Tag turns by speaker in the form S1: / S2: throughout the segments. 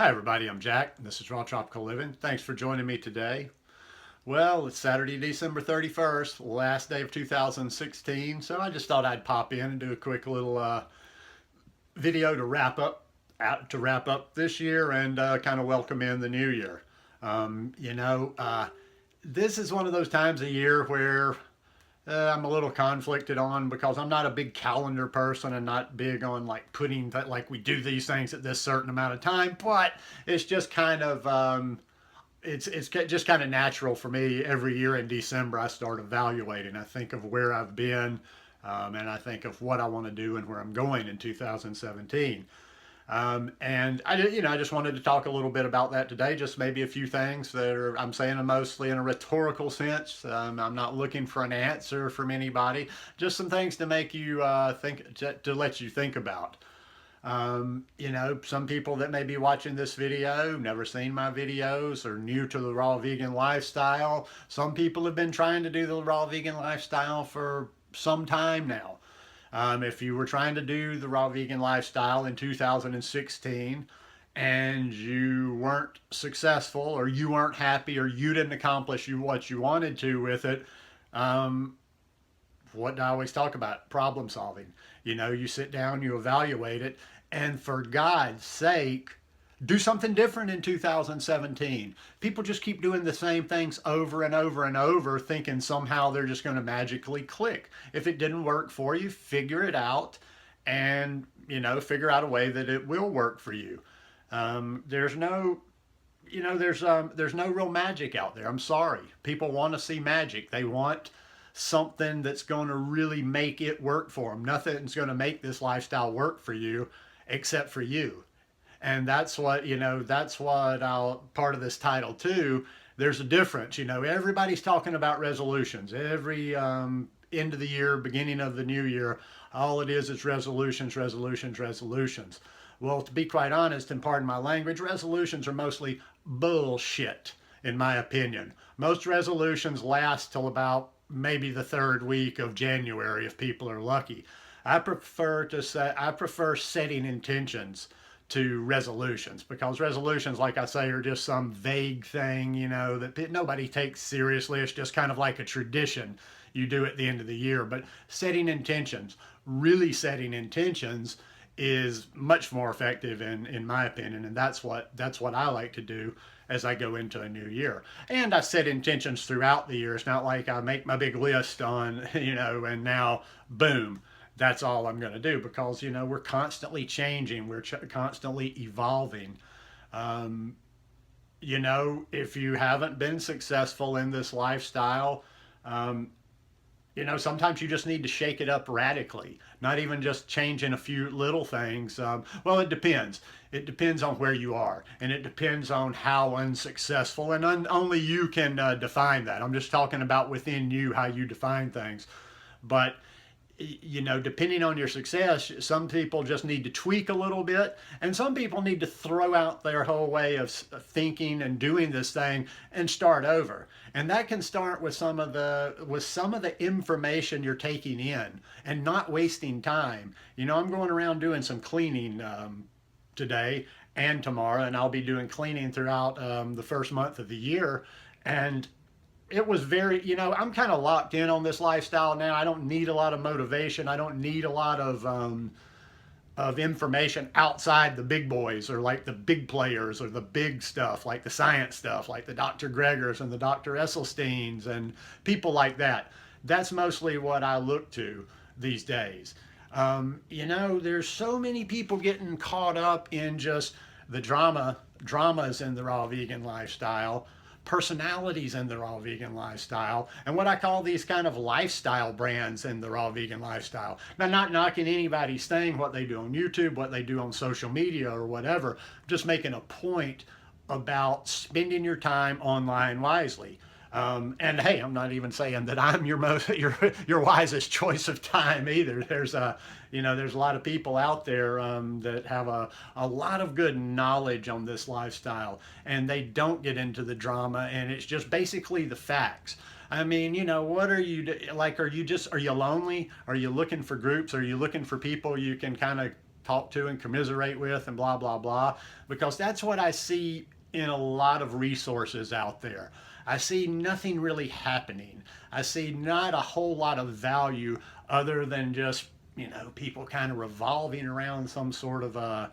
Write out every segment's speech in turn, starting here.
S1: Hi everybody, I'm Jack. This is Raw Tropical Living. Thanks for joining me today. Well, it's Saturday, December 31st, last day of 2016, so I just thought I'd pop in and do a quick little video to wrap up this year and kind of welcome in the new year. Um, you know, uh, this is one of those times of year where I'm a little conflicted on because I'm not a big calendar person and not big on like putting that like we do these things at this certain amount of time. But it's just kind of it's just kind of natural for me. Every year in December, I start evaluating. I think of where I've been, and I think of what I want to do and where I'm going in 2017. And I just wanted to talk a little bit about that today. Just maybe a few things that are, I'm saying mostly in a rhetorical sense. I'm not looking for an answer from anybody. Just some things to make you think, to let you think about. Some people that may be watching this video, never seen my videos, or new to the raw vegan lifestyle. Some people have been trying to do the raw vegan lifestyle for some time now. If you were trying to do the raw vegan lifestyle in 2016 and you weren't successful or you weren't happy or you didn't accomplish what you wanted to with it, um, what do I always talk about? Problem solving. You sit down, you evaluate it, and for God's sake, do something different in 2017. People just keep doing the same things over and over and over, thinking somehow they're just going to magically click. If it didn't work for you, figure it out and, figure out a way that it will work for you. There's no there's no real magic out there. I'm sorry. People want to see magic. They want something that's going to really make it work for them. Nothing's going to make this lifestyle work for you except for you. And that's what I'll part of this title too. There's a difference. Everybody's talking about resolutions. Every end of the year, beginning of the new year, all it is resolutions, resolutions, resolutions. Well, to be quite honest, and pardon my language, resolutions are mostly bullshit, in my opinion. Most resolutions last till about maybe the third week of January if people are lucky. I prefer setting intentions to resolutions, because resolutions, like I say, are just some vague thing, that nobody takes seriously. It's just kind of like a tradition you do at the end of the year. But setting intentions, really setting intentions, is much more effective in my opinion, and that's what I like to do as I go into a new year. And I set intentions throughout the year. It's not like I make my big list on, and now boom, that's all I'm going to do, because we're constantly changing, we're constantly evolving. um, if you haven't been successful in this lifestyle, um, sometimes you just need to shake it up radically, not even just changing a few little things. Well, it depends. It depends on where you are, and it depends on how unsuccessful, and only you can define that. I'm just talking about within you, how you define things. But depending on your success, some people just need to tweak a little bit, and some people need to throw out their whole way of thinking and doing this thing and start over. And that can start with some of the information you're taking in and not wasting time. I'm going around doing some cleaning today and tomorrow, and I'll be doing cleaning throughout the first month of the year. And it was very, I'm kind of locked in on this lifestyle now. I don't need a lot of motivation. I don't need a lot of information outside the big boys, or like the big players, or the big stuff, like the science stuff, like the Dr. Gregors and the Dr. Esselsteins and people like that. That's mostly what I look to these days. There's so many people getting caught up in just the dramas in the raw vegan lifestyle, personalities in the raw vegan lifestyle, and what I call these kind of lifestyle brands in the raw vegan lifestyle. Now, not knocking anybody's thing, what they do on YouTube, what they do on social media or whatever, just making a point about spending your time online wisely. And hey, I'm not even saying that I'm your wisest choice of time either. There's a lot of people out there that have a lot of good knowledge on this lifestyle, and they don't get into the drama, and it's just basically the facts. I mean, what are you like? Are you lonely? Are you looking for groups? Are you looking for people you can kind of talk to and commiserate with and blah, blah, blah. Because that's what I see in a lot of resources out there. I see nothing really happening. I see not a whole lot of value other than just, people kind of revolving around some sort of a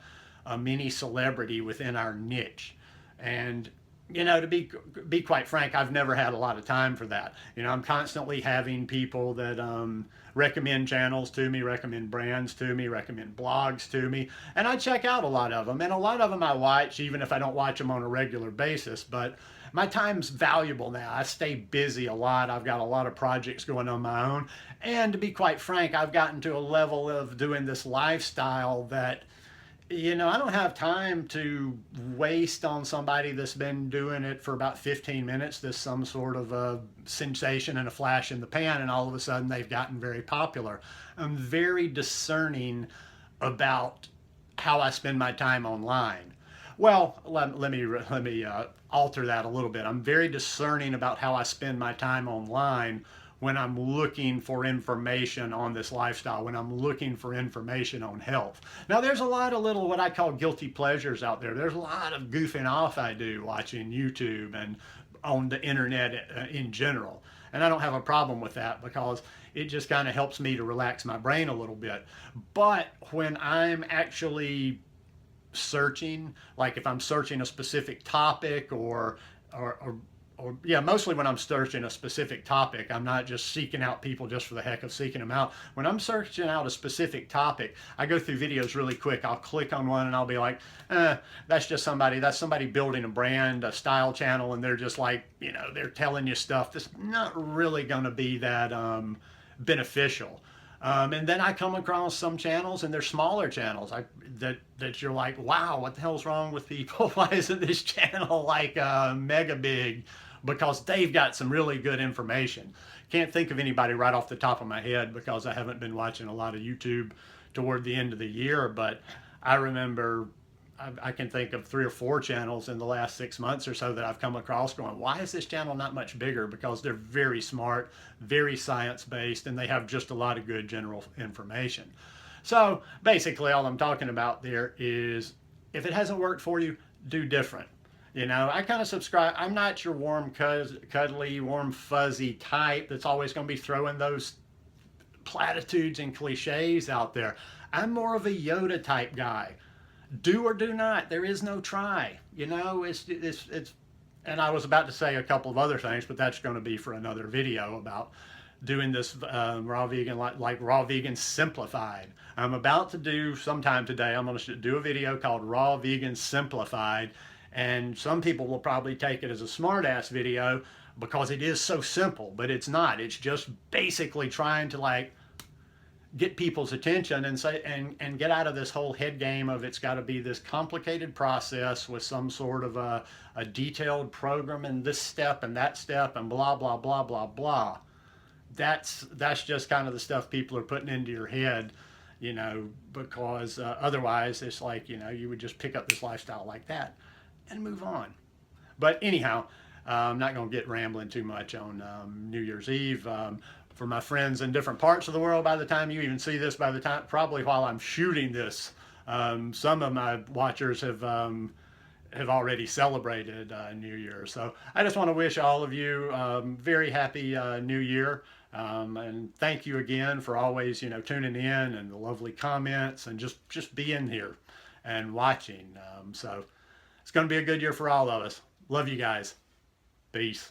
S1: mini celebrity within our niche. And to be quite frank, I've never had a lot of time for that. I'm constantly having people that recommend channels to me, recommend brands to me, recommend blogs to me, and I check out a lot of them. And a lot of them I watch, even if I don't watch them on a regular basis. But my time's valuable now. I stay busy a lot. I've got a lot of projects going on my own. And to be quite frank, I've gotten to a level of doing this lifestyle that I don't have time to waste on somebody that's been doing it for about 15 minutes. There's some sort of a sensation and a flash in the pan, and all of a sudden they've gotten very popular. I'm very discerning about how I spend my time online. Well, let me alter that a little bit. I'm very discerning about how I spend my time online when I'm looking for information on this lifestyle, when I'm looking for information on health. Now, there's a lot of little what I call guilty pleasures out there. There's a lot of goofing off I do watching YouTube and on the internet in general. And I don't have a problem with that because it just kind of helps me to relax my brain a little bit. But when I'm actually searching, like if I'm searching a specific topic or yeah, mostly when I'm searching a specific topic, I'm not just seeking out people just for the heck of seeking them out. When I'm searching out a specific topic, I go through videos really quick. I'll click on one and I'll be like, that's somebody building a brand, a style channel, and they're just like, they're telling you stuff that's not really going to be that beneficial. And then I come across some channels, and they're smaller channels that you're like, wow, what the hell's wrong with people? Why isn't this channel like mega big? Because they've got some really good information. Can't think of anybody right off the top of my head because I haven't been watching a lot of YouTube toward the end of the year, but I remember I can think of 3 or 4 channels in the last 6 months or so that I've come across going, why is this channel not much bigger? Because they're very smart, very science-based, and they have just a lot of good general information. So basically all I'm talking about there is if it hasn't worked for you, do different. I kind of subscribe. I'm not your warm, cuddly, warm, fuzzy type that's always going to be throwing those platitudes and cliches out there. I'm more of a Yoda type guy. Do or do not. There is no try. It's and I was about to say a couple of other things, but that's going to be for another video about doing this raw vegan, like raw vegan simplified. I'm about to do sometime today. I'm going to do a video called Raw Vegan Simplified, and some people will probably take it as a smart-ass video because it is so simple, but it's not. It's just basically trying to get people's attention and say and get out of this whole head game of it's got to be this complicated process with some sort of a detailed program and this step and that step and blah blah blah blah blah. That's just kind of the stuff people are putting into your head, because otherwise it's like you would just pick up this lifestyle like that and move on. But anyhow, I'm not going to get rambling too much on New Year's Eve. For my friends in different parts of the world, by the time you even see this, probably while I'm shooting this, some of my watchers have already celebrated New Year. So I just want to wish all of you very happy New Year. And thank you again for always, tuning in and the lovely comments and just being here and watching. So it's going to be a good year for all of us. Love you guys. Peace.